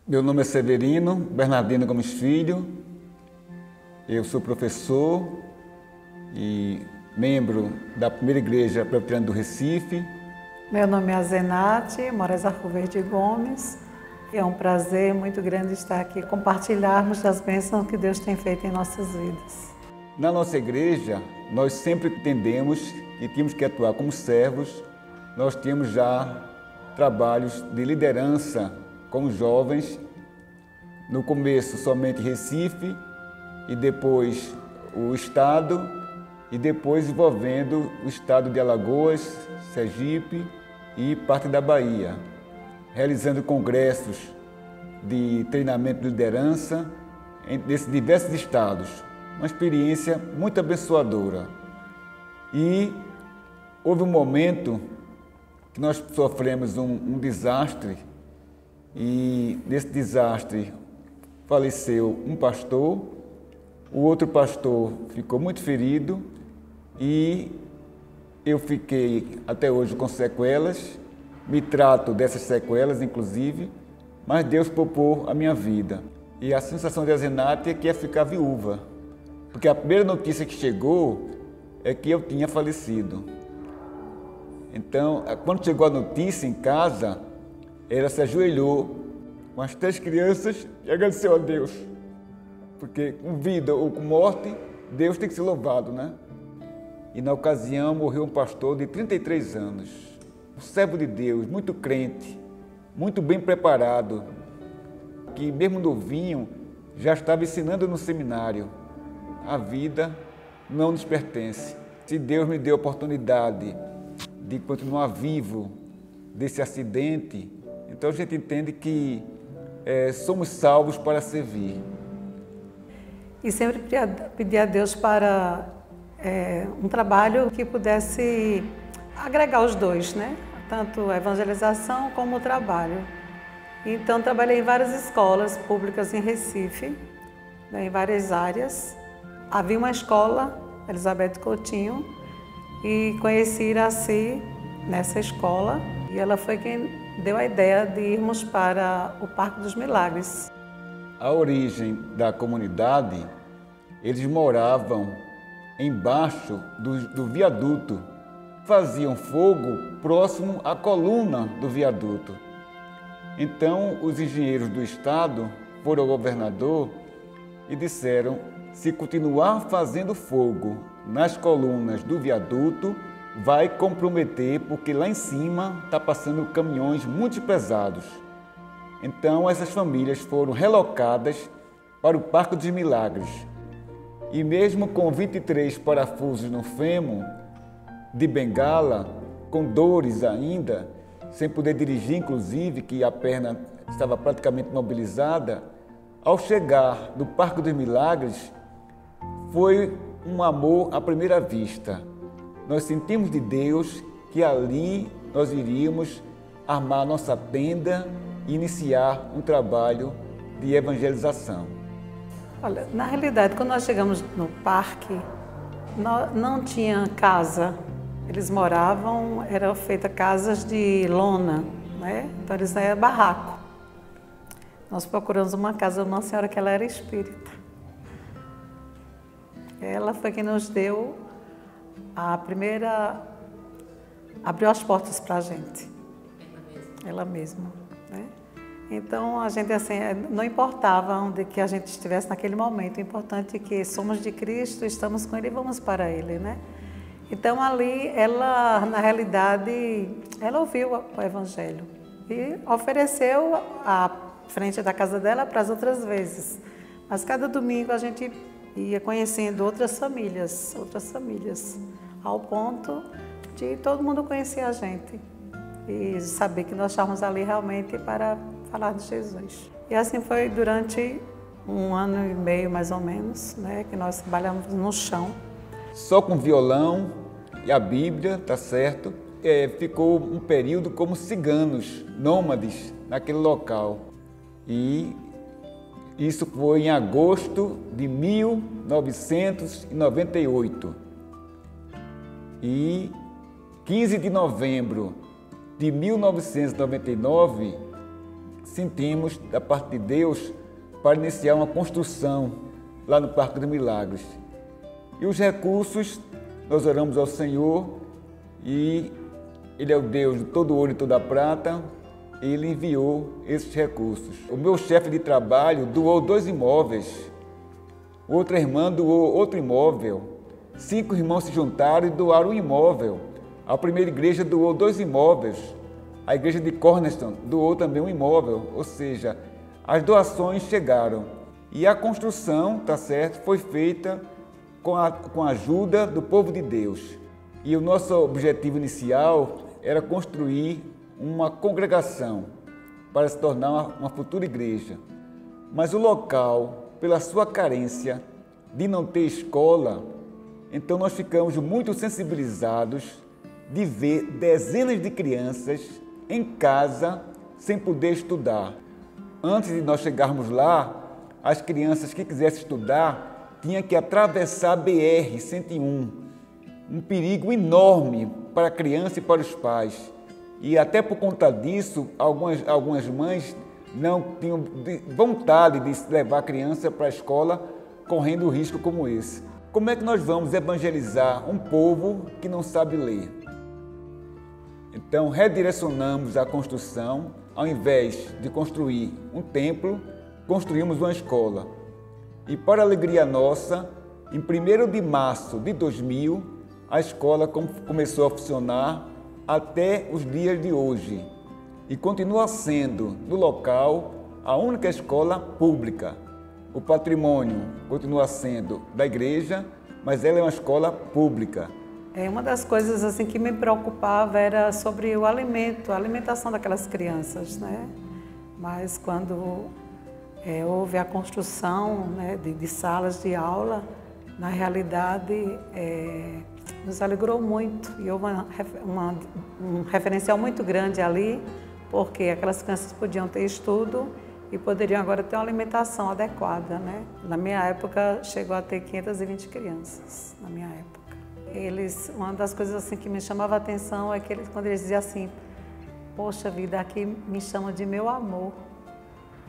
Meu nome é Severino Bernardino Gomes Filho, eu sou professor e membro da primeira igreja presbiteriana do Recife. Meu nome é Azenate Moraes Arcoverde Gomes e é um prazer muito grande estar aqui compartilharmos das bênçãos que Deus tem feito em nossas vidas. Na nossa igreja, nós sempre entendemos que tínhamos que atuar como servos. Nós temos já trabalhos de liderança com jovens, no começo somente Recife, e depois o Estado, e depois envolvendo o Estado de Alagoas, Sergipe e parte da Bahia, realizando congressos de treinamento de liderança nesses diversos estados. Uma experiência muito abençoadora. E houve um momento que nós sofremos um desastre, e nesse desastre faleceu um pastor, o outro pastor ficou muito ferido e eu fiquei até hoje com sequelas, me trato dessas sequelas inclusive, mas Deus poupou a minha vida. E a sensação de Azenate é que ia ficar viúva, porque a primeira notícia que chegou é que eu tinha falecido. Então, quando chegou a notícia em casa, ela se ajoelhou com as 3 crianças e agradeceu a Deus. Porque com vida ou com morte, Deus tem que ser louvado, né? E na ocasião morreu um pastor de 33 anos, um servo de Deus, muito crente, muito bem preparado, que mesmo novinho já estava ensinando no seminário. A vida não nos pertence. Se Deus me deu a oportunidade de continuar vivo desse acidente, então a gente entende que somos salvos para servir. E sempre pedir a Deus para um trabalho que pudesse agregar os dois, né? Tanto a evangelização como o trabalho. Então trabalhei em várias escolas públicas em Recife, né, em várias áreas. Havia uma escola, Elizabeth Coutinho, e conheci Iraci nessa escola, e ela foi quem deu a ideia de irmos para o Parque dos Milagres. A origem da comunidade, eles moravam embaixo do viaduto, faziam fogo próximo à coluna do viaduto. Então, os engenheiros do estado foram ao governador e disseram: se continuar fazendo fogo nas colunas do viaduto, vai comprometer, porque lá em cima está passando caminhões muito pesados. Então, essas famílias foram relocadas para o Parque dos Milagres. E mesmo com 23 parafusos no fêmur, de bengala, com dores ainda, sem poder dirigir, inclusive, que a perna estava praticamente imobilizada, ao chegar no Parque dos Milagres, foi um amor à primeira vista. Nós sentimos de Deus que ali nós iríamos armar nossa tenda e iniciar um trabalho de evangelização. Olha, na realidade, quando nós chegamos no parque, não tinha casa. Eles moravam, eram feitas casas de lona, né? Então eles eram barraco. Nós procuramos uma casa de uma senhora que ela era espírita. Ela foi quem nos deu a primeira, abriu as portas para a gente. Ela mesma, né? Então a gente assim, não importava onde que a gente estivesse naquele momento, o importante é que somos de Cristo, estamos com Ele e vamos para Ele, né? Então ali ela, na realidade, ela ouviu o Evangelho e ofereceu a frente da casa dela para as outras vezes. Mas cada domingo a gente ia conhecendo outras famílias, ao ponto de todo mundo conhecer a gente e saber que nós estávamos ali realmente para falar de Jesus. E assim foi durante 1 ano e meio, mais ou menos, né, que nós trabalhamos no chão. Só com violão e a Bíblia, tá certo? Ficou um período como ciganos, nômades, naquele local. E isso foi em agosto de 1998. E 15 de novembro de 1999, sentimos da parte de Deus para iniciar uma construção lá no Parque dos Milagres. E os recursos, nós oramos ao Senhor e Ele é o Deus de todo ouro e toda prata, e Ele enviou esses recursos. O meu chefe de trabalho doou 2 imóveis, outra irmã doou outro imóvel, 5 irmãos se juntaram e doaram um imóvel. A primeira igreja doou 2 imóveis, a igreja de Cornerstone doou também um imóvel, ou seja, as doações chegaram. E a construção, tá certo, foi feita com a ajuda do povo de Deus. E o nosso objetivo inicial era construir uma congregação para se tornar uma futura igreja. Mas o local, pela sua carência de não ter escola, então nós ficamos muito sensibilizados de ver dezenas de crianças em casa sem poder estudar. Antes de nós chegarmos lá, as crianças que quisessem estudar tinham que atravessar a BR-101, um perigo enorme para a criança e para os pais. E até por conta disso, algumas mães não tinham vontade de levar a criança para a escola correndo risco como esse. Como é que nós vamos evangelizar um povo que não sabe ler? Então, redirecionamos a construção, ao invés de construir um templo, construímos uma escola. E, para alegria nossa, em 1º de março de 2000, a escola começou a funcionar até os dias de hoje. E continua sendo, no local, a única escola pública. O patrimônio continua sendo da igreja, mas ela é uma escola pública. Uma das coisas assim que me preocupava era sobre o alimento, a alimentação daquelas crianças, né? Mas quando houve a construção, né, de salas de aula, na realidade nos alegrou muito e houve um referencial muito grande ali, porque aquelas crianças podiam ter estudo e poderiam agora ter uma alimentação adequada, né? Na minha época chegou a ter 520 crianças, na minha época. Uma das coisas assim que me chamava a atenção é que quando eles diziam assim, poxa vida, aqui me chamam de meu amor.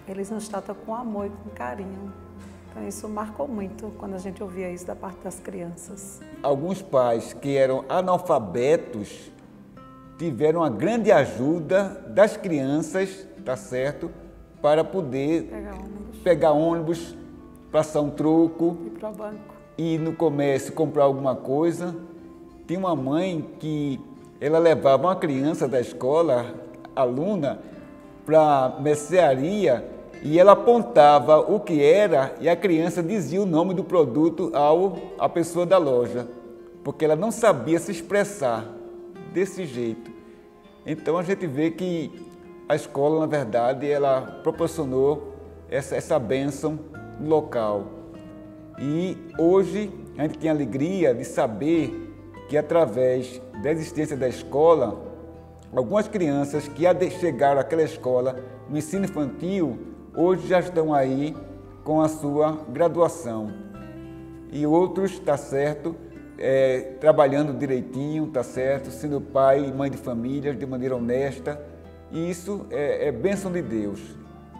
Eles nos tratam com amor e com carinho. Então isso marcou muito quando a gente ouvia isso da parte das crianças. Alguns pais que eram analfabetos tiveram a grande ajuda das crianças, tá certo, para poder pegar ônibus, passar um troco, ir para o banco, ir no comércio comprar alguma coisa. Tinha uma mãe que ela levava uma criança da escola, aluna, para a mercearia e ela apontava o que era e a criança dizia o nome do produto à pessoa da loja, porque ela não sabia se expressar desse jeito. Então a gente vê que a escola, na verdade, ela proporcionou essa bênção no local. E hoje a gente tem a alegria de saber que através da existência da escola, algumas crianças que chegaram àquela escola no ensino infantil, hoje já estão aí com a sua graduação. E outros, tá certo, trabalhando direitinho, tá certo, sendo pai e mãe de família de maneira honesta. E isso é bênção de Deus.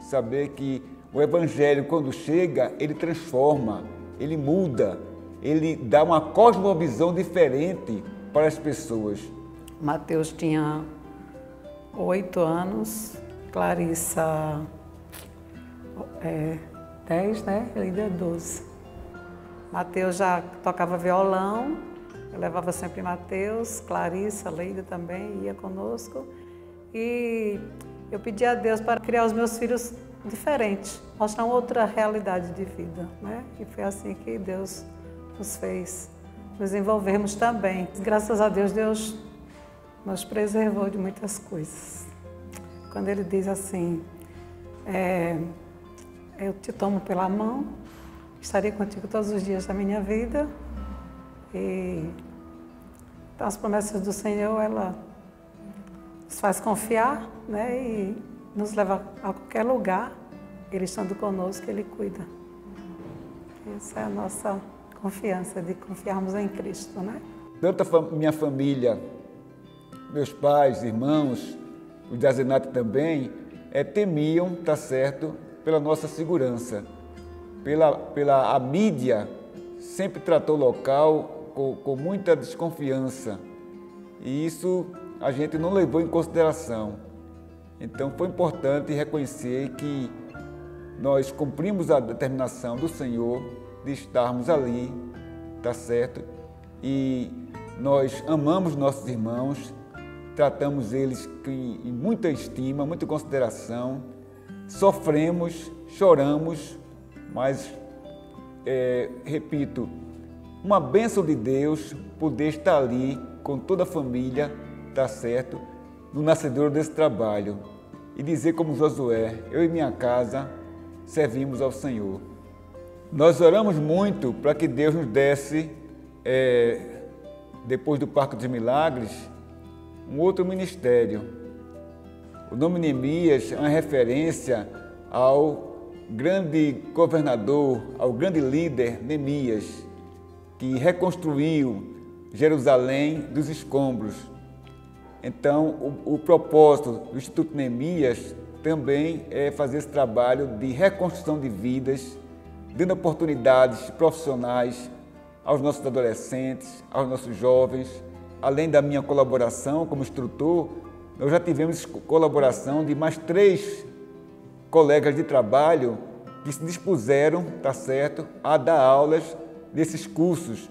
Saber que o Evangelho, quando chega, ele transforma, ele muda, ele dá uma cosmovisão diferente para as pessoas. Mateus tinha 8 anos, Clarissa 10, né? Eu ainda 12. Mateus já tocava violão, eu levava sempre Mateus, Clarissa, Leida também ia conosco. E eu pedi a Deus para criar os meus filhos diferentes, mostrar outra realidade de vida, né? E foi assim que Deus nos fez nos envolvermos também. Graças a Deus, Deus nos preservou de muitas coisas. Quando Ele diz assim, eu te tomo pela mão, estarei contigo todos os dias da minha vida. E então, as promessas do Senhor, ela nos faz confiar, né? E nos leva a qualquer lugar. Ele estando conosco, Ele cuida. Essa é a nossa confiança, de confiarmos em Cristo, né? Tanto a minha família, meus pais, irmãos, o Diazenato também, temiam, tá certo, pela nossa segurança. A mídia sempre tratou o local com muita desconfiança e isso a gente não levou em consideração. Então foi importante reconhecer que nós cumprimos a determinação do Senhor de estarmos ali, tá certo? E nós amamos nossos irmãos, tratamos eles em muita estima, muita consideração, sofremos, choramos, mas, repito, uma bênção de Deus poder estar ali com toda a família, tá certo, no nascedouro desse trabalho e dizer como Josué, eu e minha casa servimos ao Senhor. Nós oramos muito para que Deus nos desse, depois do Parque dos Milagres, um outro ministério. O nome Neemias é uma referência ao grande governador, ao grande líder Neemias, que reconstruiu Jerusalém dos escombros. Então, o propósito do Instituto Neemias também é fazer esse trabalho de reconstrução de vidas, dando oportunidades profissionais aos nossos adolescentes, aos nossos jovens. Além da minha colaboração como instrutor, nós já tivemos colaboração de mais 3 colegas de trabalho que se dispuseram, tá certo, a dar aulas desses cursos,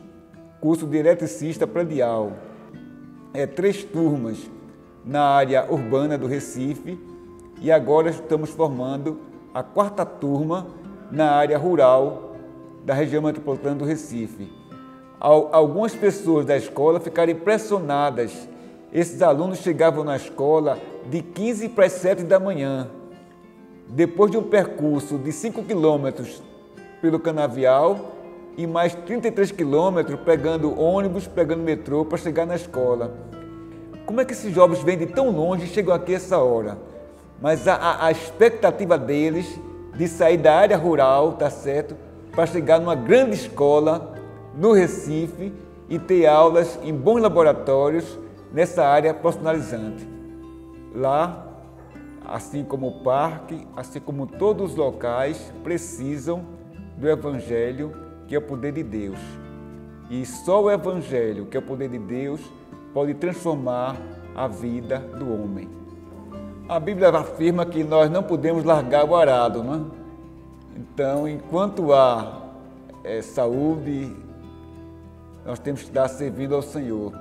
curso de eletricista predial. 3 turmas na área urbana do Recife e agora estamos formando a 4ª turma na área rural da região metropolitana do Recife. Algumas pessoas da escola ficaram impressionadas. Esses alunos chegavam na escola de 15 para as 7 da manhã, depois de um percurso de 5 quilômetros pelo canavial e mais 33 quilômetros pegando ônibus, pegando metrô para chegar na escola. Como é que esses jovens vêm de tão longe e chegam aqui essa hora? Mas a expectativa deles de sair da área rural, tá certo, para chegar numa grande escola no Recife e ter aulas em bons laboratórios nessa área profissionalizante. Lá, assim como o parque, assim como todos os locais, precisam do Evangelho, que é o poder de Deus. E só o Evangelho, que é o poder de Deus, pode transformar a vida do homem. A Bíblia afirma que nós não podemos largar o arado, não é? Então, enquanto há saúde, nós temos que estar servindo ao Senhor.